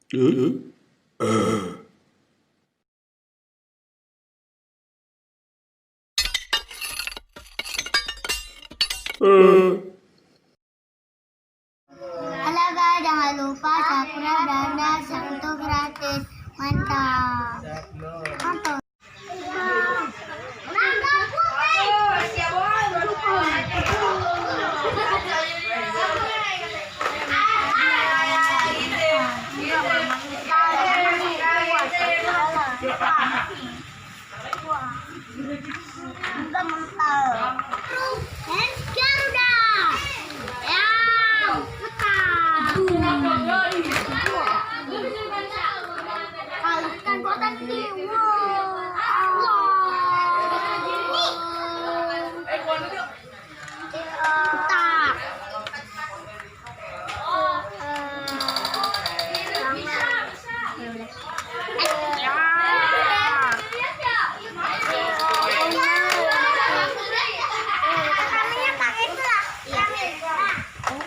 Halo guys, jangan lupa subscribe dan satu gratis. Mantap. Mantap.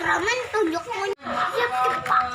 Ramen tunjuk siap cepat.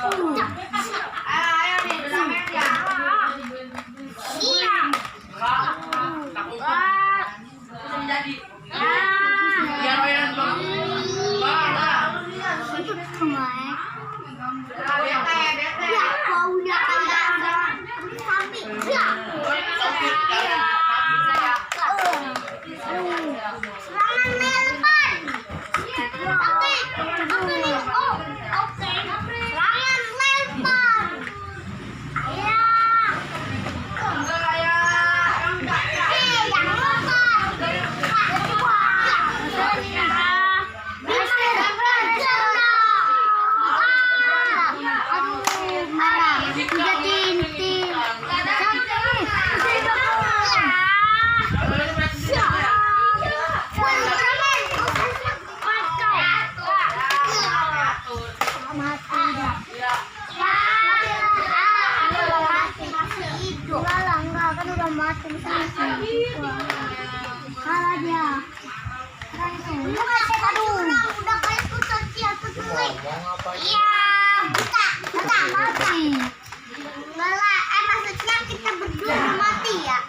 Maksudnya kita berdua udah mati ya?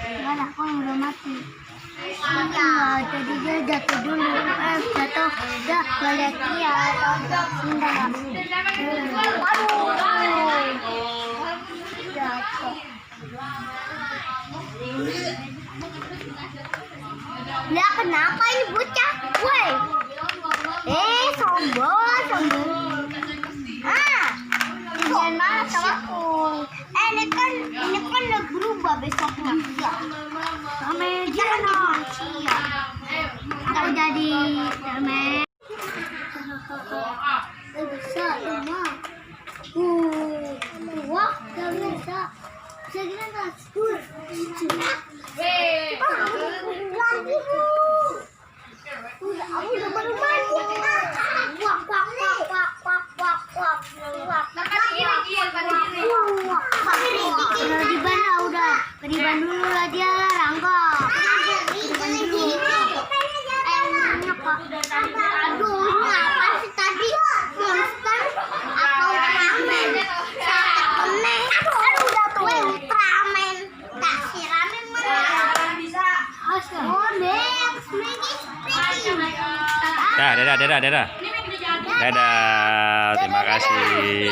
Enggak lah, kok udah mati. Iya, jadi dia jatuh dulu. Jatuh, udah balik dia. Enggak. Aduh. Jatuh. Lah kenapa ini bocah? Woi. Sombong. Jangan marah sama aku. Ini kan udah berubah besoknya. Ya. Sama dia manusia. Kalau jadi permen. Bisa rumah. Wah, gak bisa. Saya kira nggak sedur. Lagi bu. Udah baru mandi. Keriban dulu lah dia, Rangga. Aduh, ini apa sih tadi? Monster atau ramen? Aduh, udah tuh Ultraman. Tak si ramen mana? Oh, next, Dadah. Dadah. Terima kasih.